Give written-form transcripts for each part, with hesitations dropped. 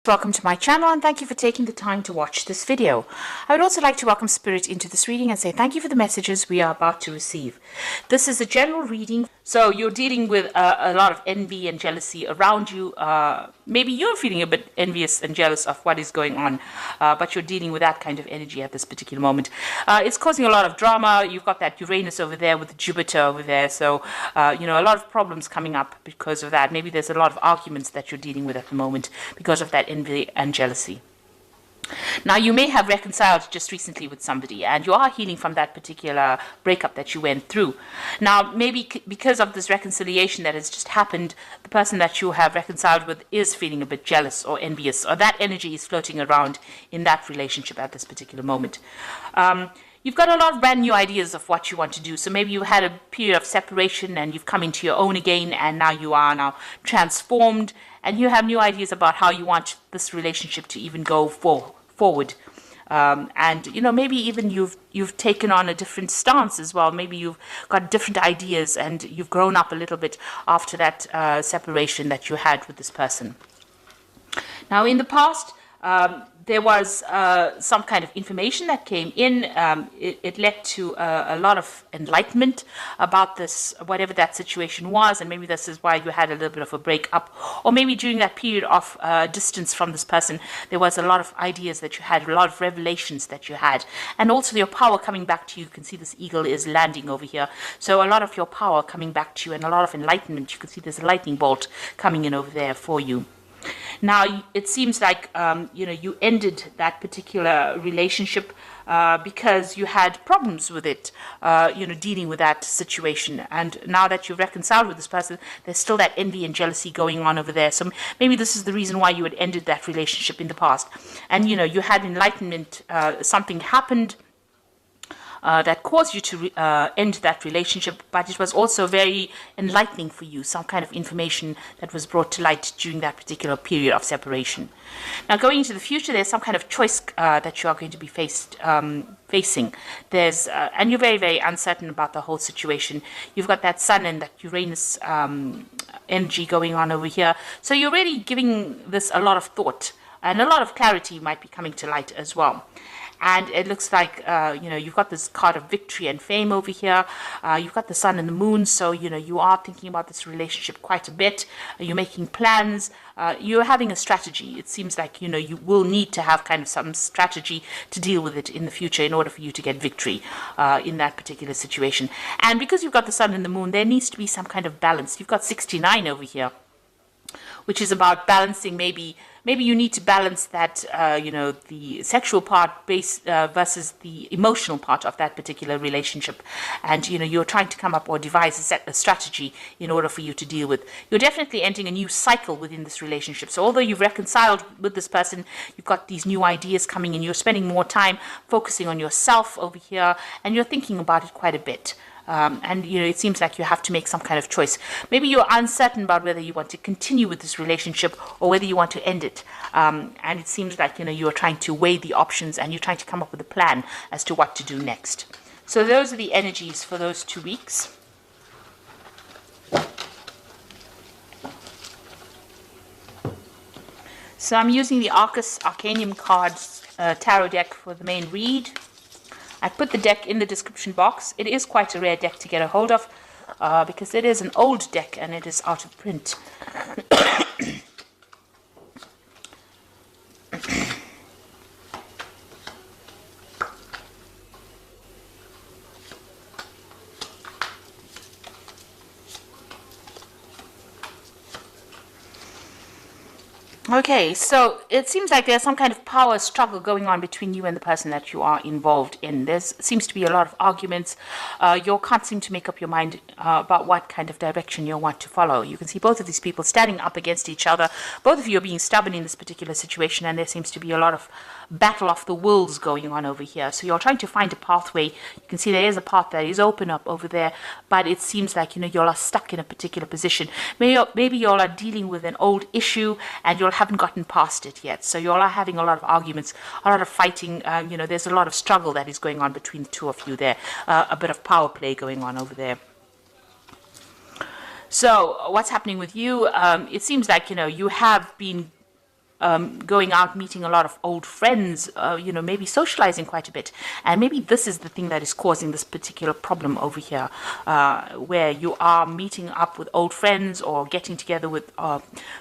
Welcome to my channel and thank you for taking the time to watch this video. I would also like to welcome Spirit into this reading and say thank you for the messages we are about to receive. This is a general reading, so you're dealing with a lot of envy and jealousy around you. Maybe you're feeling a bit envious and jealous of what is going on, but you're dealing with that kind of energy at this particular moment. It's causing a lot of drama. You've got that Uranus over there with Jupiter over there, so a lot of problems coming up because of that. Maybe there's a lot of arguments that you're dealing with at the moment because of that envy and jealousy. Now, you may have reconciled just recently with somebody and you are healing from that particular breakup that you went through. Now, maybe because of this reconciliation that has just happened, the person that you have reconciled with is feeling a bit jealous or envious, or that energy is floating around in that relationship at this particular moment. You've got a lot of brand new ideas of what you want to do. So maybe you had a period of separation and you've come into your own again, and now you are now transformed and you have new ideas about how you want this relationship to even go forward. Maybe even you've taken on a different stance as well. Maybe you've got different ideas and you've grown up a little bit after that separation that you had with this person. Now, in the past, there was some kind of information that came in. It led to a lot of enlightenment about this, whatever that situation was, and maybe this is why you had a little bit of a break-up. Or maybe during that period of distance from this person, there was a lot of ideas that you had, a lot of revelations that you had, and also your power coming back to you. You can see this eagle is landing over here. So a lot of your power coming back to you and a lot of enlightenment. You can see there's a lightning bolt coming in over there for you. Now, it seems like, you ended that particular relationship because you had problems with it, dealing with that situation. And now that you've reconciled with this person, there's still that envy and jealousy going on over there. So maybe this is the reason why you had ended that relationship in the past. And, you had enlightenment, something happened that caused you to end that relationship, but it was also very enlightening for you, some kind of information that was brought to light during that particular period of separation. Now, going into the future, there's some kind of choice that you are going to be facing. And you're very, very uncertain about the whole situation. You've got that Sun and that Uranus energy going on over here. So you're really giving this a lot of thought, and a lot of clarity might be coming to light as well. And it looks like, you've got this card of victory and fame over here. You've got the sun and the moon. So, you are thinking about this relationship quite a bit. You're making plans. You're having a strategy. It seems like, you will need to have kind of some strategy to deal with it in the future in order for you to get victory in that particular situation. And because you've got the sun and the moon, there needs to be some kind of balance. You've got 69 over here, which is about balancing. Maybe you need to balance that, the sexual part versus the emotional part of that particular relationship. And, you're trying to come up or devise a strategy in order for you to deal with. You're definitely entering a new cycle within this relationship. So although you've reconciled with this person, you've got these new ideas coming in. You're spending more time focusing on yourself over here, and you're thinking about it quite a bit. It seems like you have to make some kind of choice. Maybe you're uncertain about whether you want to continue with this relationship or whether you want to end it. And it seems like, you're trying to weigh the options and you're trying to come up with a plan as to what to do next. So those are the energies for those 2 weeks. So I'm using the Arcus Arcanium cards tarot deck for the main read. I put the deck in the description box. It is quite a rare deck to get a hold of because it is an old deck and it is out of print. Okay, so it seems like there's some kind of power struggle going on between you and the person that you are involved in. There seems to be a lot of arguments. You can't seem to make up your mind about what kind of direction you want to follow. You can see both of these people standing up against each other. Both of you are being stubborn in this particular situation, and there seems to be a lot of battle of the wills going on over here. So you're trying to find a pathway. You can see there is a path that is open up over there, but it seems like, you all are stuck in a particular position. Maybe you all are dealing with an old issue and you haven't gotten past it yet. So you all are having a lot of arguments, a lot of fighting. There's a lot of struggle that is going on between the two of you there. A bit of power play going on over there. So what's happening with you? It seems like, you have been going out, meeting a lot of old friends, maybe socializing quite a bit. And maybe this is the thing that is causing this particular problem over here, where you are meeting up with old friends or getting together with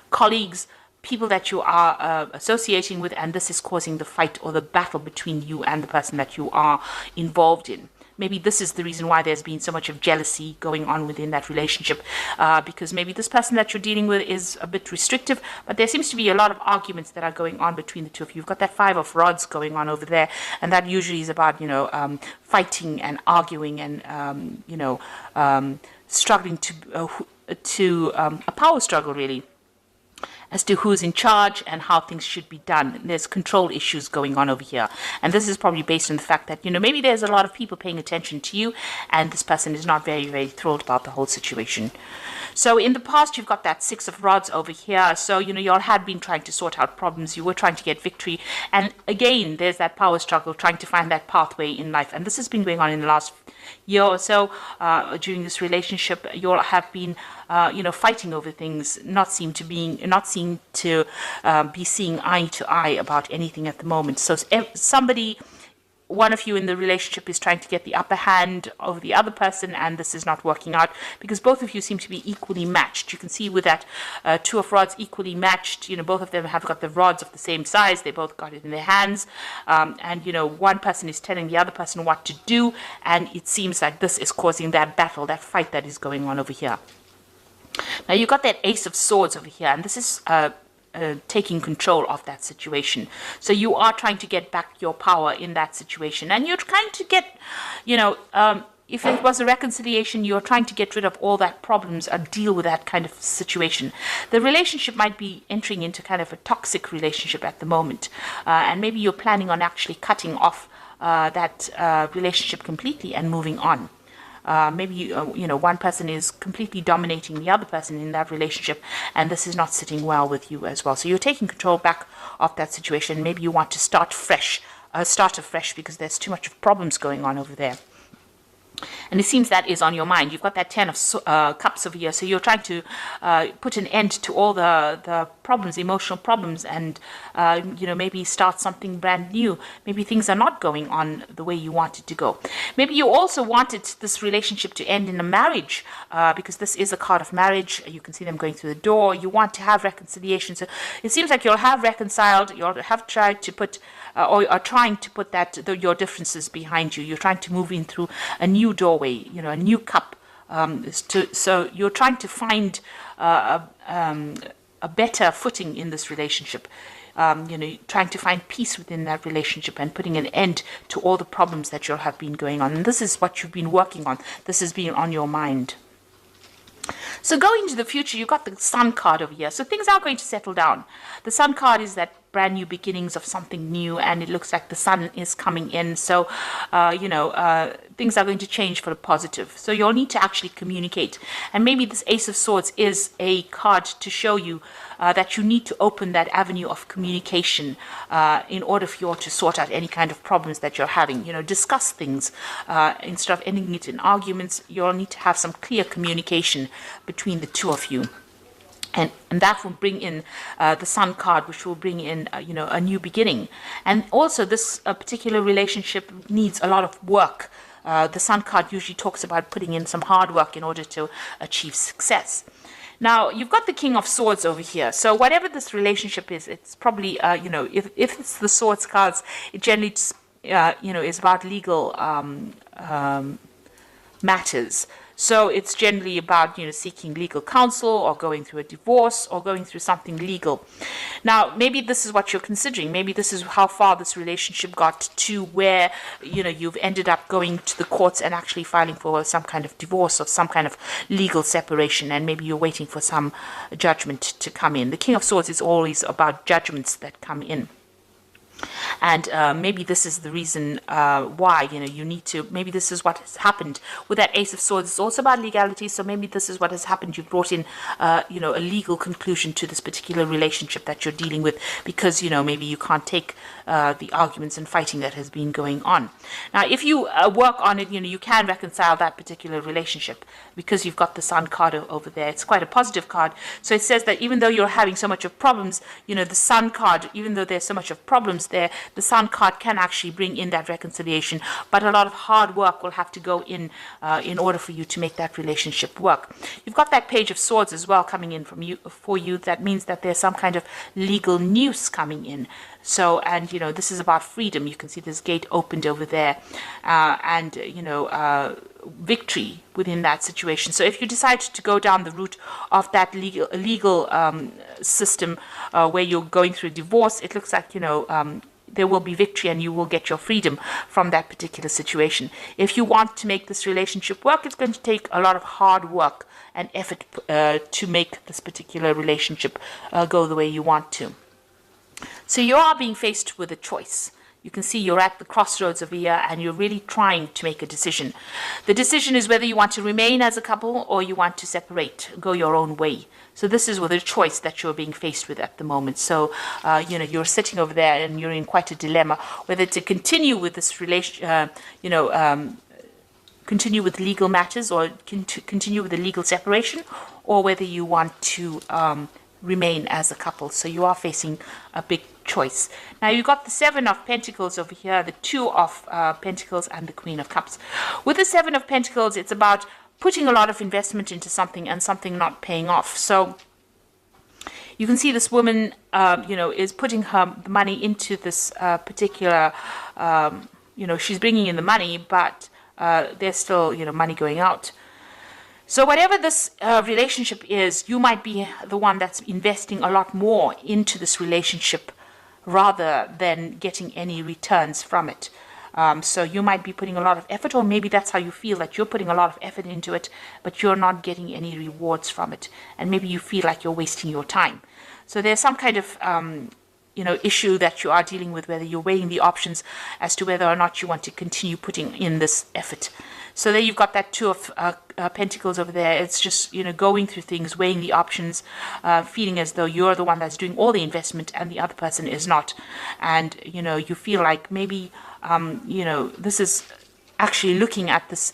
colleagues, people that you are associating with, and this is causing the fight or the battle between you and the person that you are involved in. Maybe this is the reason why there's been so much of jealousy going on within that relationship, because maybe this person that you're dealing with is a bit restrictive, but there seems to be a lot of arguments that are going on between the two of you. You've got that 5 of rods going on over there, and that usually is about, fighting and arguing and, struggling to a power struggle, really, as to who's in charge and how things should be done. There's control issues going on over here. And this is probably based on the fact that, maybe there's a lot of people paying attention to you, and this person is not very, very thrilled about the whole situation. So in the past, you've got that 6 of rods over here. So, you all had been trying to sort out problems. You were trying to get victory. And again, there's that power struggle, trying to find that pathway in life. And this has been going on in the last year or so. During this relationship, you all have been fighting over things, not seem to be seeing eye to eye about anything at the moment. So one of you in the relationship is trying to get the upper hand over the other person, and this is not working out because both of you seem to be equally matched. You can see with that 2 of rods equally matched, both of them have got the rods of the same size. They both got it in their hands. And one person is telling the other person what to do, and it seems like this is causing that battle, that fight that is going on over here. Now you've got that Ace of Swords over here, and this is taking control of that situation. So you are trying to get back your power in that situation, and you're trying to get, if it was a reconciliation, you're trying to get rid of all that problems or deal with that kind of situation. The relationship might be entering into kind of a toxic relationship at the moment, and maybe you're planning on actually cutting off that relationship completely and moving on. Maybe one person is completely dominating the other person in that relationship, and this is not sitting well with you as well. So you're taking control back of that situation. Maybe you want to start afresh because there's too much of problems going on over there. And it seems that is on your mind. You've got that 10 of cups over here. So you're trying to put an end to all the problems, emotional problems, and, maybe start something brand new. Maybe things are not going on the way you want it to go. Maybe you also wanted this relationship to end in a marriage, because this is a card of marriage. You can see them going through the door. You want to have reconciliation. So it seems like you'll have reconciled. You'll have tried to put or are trying to put your differences behind you. You're trying to move in through a new doorway, a new cup. So you're trying to find a better footing in this relationship. Trying to find peace within that relationship and putting an end to all the problems that you'll have been going on. And this is what you've been working on. This has been on your mind. So going into the future, you've got the Sun card over here. So things are going to settle down. The Sun card is that brand new beginnings of something new, and it looks like the sun is coming in. So, things are going to change for the positive. So you'll need to actually communicate. And maybe this Ace of Swords is a card to show you that you need to open that avenue of communication in order for you to sort out any kind of problems that you're having. Discuss things instead of ending it in arguments. You'll need to have some clear communication between the two of you. And that will bring in the Sun card, which will bring in, a new beginning. And also, this particular relationship needs a lot of work. The Sun card usually talks about putting in some hard work in order to achieve success. Now, you've got the King of Swords over here. So whatever this relationship is, it's probably, if it's the Swords cards, it generally, is about legal matters. So it's generally about, seeking legal counsel or going through a divorce or going through something legal. Now, maybe this is what you're considering. Maybe this is how far this relationship got to where, you've ended up going to the courts and actually filing for some kind of divorce or some kind of legal separation. And maybe you're waiting for some judgment to come in. The King of Swords is always about judgments that come in. And maybe this is the reason why, you need to, maybe this is what has happened with that Ace of Swords. It's also about legality, so maybe this is what has happened. You've brought in, a legal conclusion to this particular relationship that you're dealing with, because, maybe you can't take the arguments and fighting that has been going on. Now, if you work on it, you can reconcile that particular relationship, because you've got the Sun card over there. It's quite a positive card. So it says that even though you're having so much of problems, the Sun card, even though there's so much of problems there, the Sun card can actually bring in that reconciliation. But a lot of hard work will have to go in order for you to make that relationship work. You've got that Page of Swords as well coming in for you. That means that there's some kind of legal news coming in. So, and, this is about freedom. You can see this gate opened over there, and, victory within that situation. So if you decide to go down the route of that legal system where you're going through divorce, it looks like, there will be victory and you will get your freedom from that particular situation. If you want to make this relationship work, it's going to take a lot of hard work and effort to make this particular relationship go the way you want to. So you are being faced with a choice. You can see you're at the crossroads of a year and you're really trying to make a decision. The decision is whether you want to remain as a couple or you want to separate, go your own way. So this is with a choice that you're being faced with at the moment. So, you're sitting over there and you're in quite a dilemma, whether to continue with this continue with legal matters or continue with the legal separation, or whether you want to remain as a couple. So you are facing a big choice. Now you've got the Seven of Pentacles over here, the Two of Pentacles, and the Queen of Cups. With the Seven of Pentacles, it's about putting a lot of investment into something and something not paying off. So you can see this woman, is putting her money into this particular, she's bringing in the money, but there's still, money going out. So whatever this relationship is, you might be the one that's investing a lot more into this relationship rather than getting any returns from it. So you might be putting a lot of effort, or maybe that's how you feel, that you're putting a lot of effort into it, but you're not getting any rewards from it. And maybe you feel like you're wasting your time. So there's some kind of issue that you are dealing with, whether you're weighing the options as to whether or not you want to continue putting in this effort. So there you've got that Two of Pentacles over there. It's just, going through things, weighing the options, feeling as though you're the one that's doing all the investment and the other person is not. And, you feel like maybe, this is actually looking at this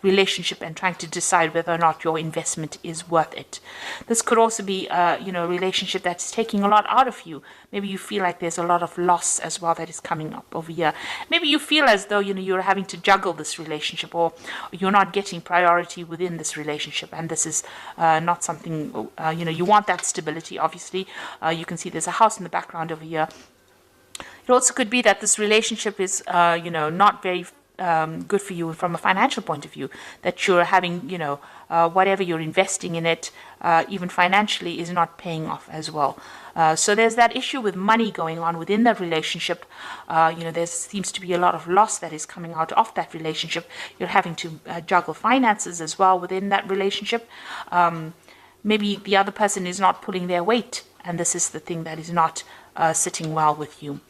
relationship and trying to decide whether or not your investment is worth it. This could also be, a relationship that's taking a lot out of you. Maybe you feel like there's a lot of loss as well that is coming up over here. Maybe you feel as though, you're having to juggle this relationship, or you're not getting priority within this relationship. And this is not something, you want that stability, obviously. You can see there's a house in the background over here. It also could be that this relationship is, not very good for you from a financial point of view, that you're having, whatever you're investing in it, even financially, is not paying off as well. So there's that issue with money going on within that relationship. There seems to be a lot of loss that is coming out of that relationship. You're having to juggle finances as well within that relationship. Maybe the other person is not pulling their weight, and this is the thing that is not sitting well with you.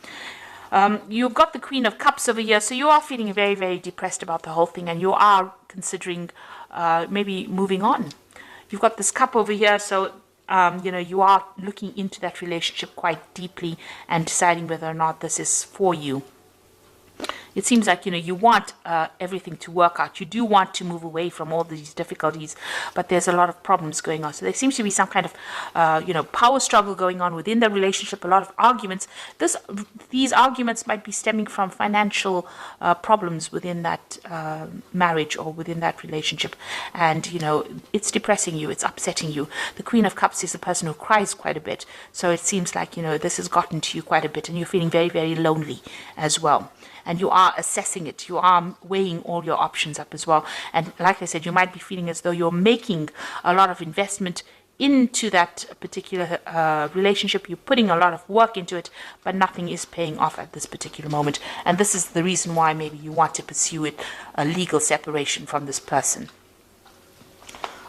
You've got the Queen of Cups over here, so you are feeling very, very depressed about the whole thing, and you are considering maybe moving on. You've got this Cup over here, so you are looking into that relationship quite deeply and deciding whether or not this is for you. It seems like, you want everything to work out. You do want to move away from all these difficulties, but there's a lot of problems going on. So there seems to be some kind of, power struggle going on within the relationship, a lot of arguments. These arguments might be stemming from financial problems within that marriage or within that relationship. And, it's depressing you, it's upsetting you. The Queen of Cups is a person who cries quite a bit. So it seems like, this has gotten to you quite a bit, and you're feeling very, very lonely as well. And you are assessing it. You are weighing all your options up as well. And like I said, you might be feeling as though you're making a lot of investment into that particular relationship. You're putting a lot of work into it, but nothing is paying off at this particular moment. And this is the reason why maybe you want to pursue it, a legal separation from this person.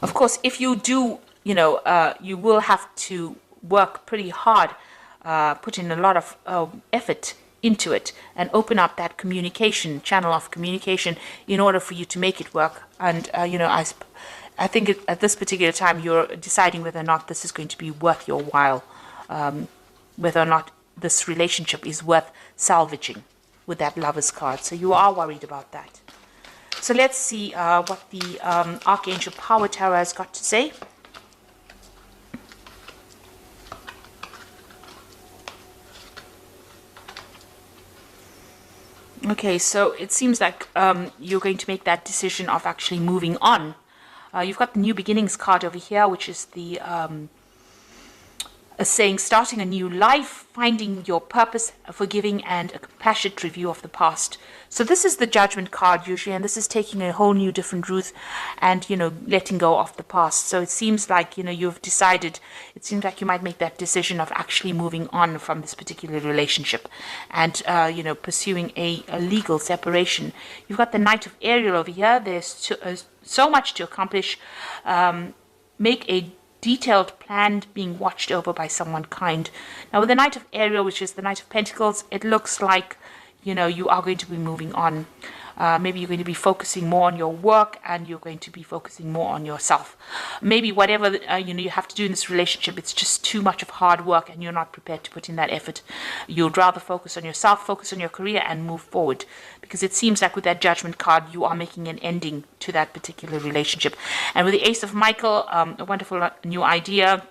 Of course, if you do, you will have to work pretty hard, put in a lot of effort into it and open up that communication channel of communication in order for you to make it work. And I think at this particular time you're deciding whether or not this is going to be worth your while, whether or not this relationship is worth salvaging with that Lover's card. So you are worried about that. So let's see what the Archangel Power Tarot has got to say. Okay, so it seems like you're going to make that decision of actually moving on. You've got the New Beginnings card over here, which is the saying starting a new life, finding your purpose, forgiving, and a compassionate review of the past. So this is the Judgment card usually, and this is taking a whole new different route and, letting go of the past. So it seems like, you've decided, it seems like you might make that decision of actually moving on from this particular relationship and, pursuing a legal separation. You've got the Knight of Ariel over here. There's so much to accomplish. Make a detailed plan being watched over by someone kind. Now with the Knight of Ariel, which is the Knight of Pentacles, it looks like you are going to be moving on. Maybe you're going to be focusing more on your work and you're going to be focusing more on yourself. Maybe whatever you have to do in this relationship, it's just too much of hard work and you're not prepared to put in that effort. You'd rather focus on yourself, focus on your career and move forward, because it seems like with that Judgment card you are making an ending to that particular relationship. And with the Ace of Michael, a wonderful new idea.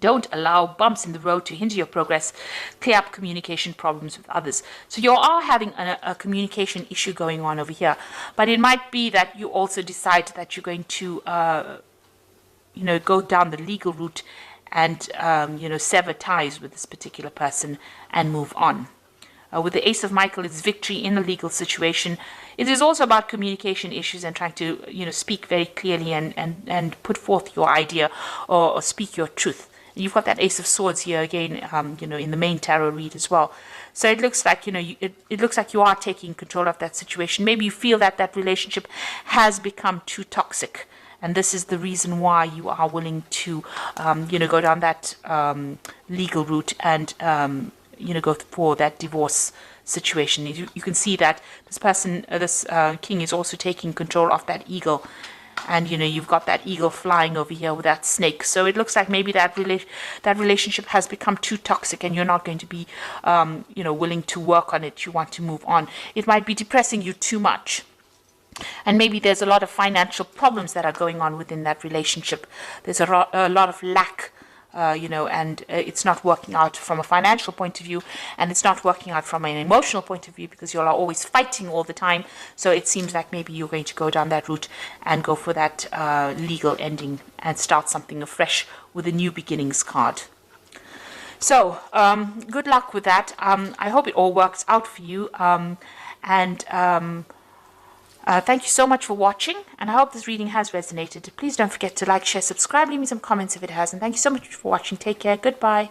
Don't allow bumps in the road to hinder your progress. Clear up communication problems with others. So you are having a communication issue going on over here. But it might be that you also decide that you're going to, go down the legal route and, sever ties with this particular person and move on. With the Ace of Michael, it's victory in a legal situation. It is also about communication issues and trying to, speak very clearly and put forth your idea or speak your truth. You've got that Ace of Swords here again, in the main tarot read as well. So it looks like, it looks like you are taking control of that situation. Maybe you feel that that relationship has become too toxic. And this is the reason why you are willing to, go down that legal route and, go for that divorce situation. You can see that this person, this king is also taking control of that eagle. And, you've got that eagle flying over here with that snake. So it looks like maybe that relationship has become too toxic and you're not going to be, willing to work on it. You want to move on. It might be depressing you too much. And maybe there's a lot of financial problems that are going on within that relationship. There's a lot of lack. And it's not working out from a financial point of view, and it's not working out from an emotional point of view because you're always fighting all the time. So it seems like maybe you're going to go down that route and go for that legal ending and start something afresh with a New Beginnings card. So good luck with that. I hope it all works out for you. Thank you so much for watching, and I hope this reading has resonated. Please don't forget to like, share, subscribe, leave me some comments if it has, and thank you so much for watching. Take care. Goodbye.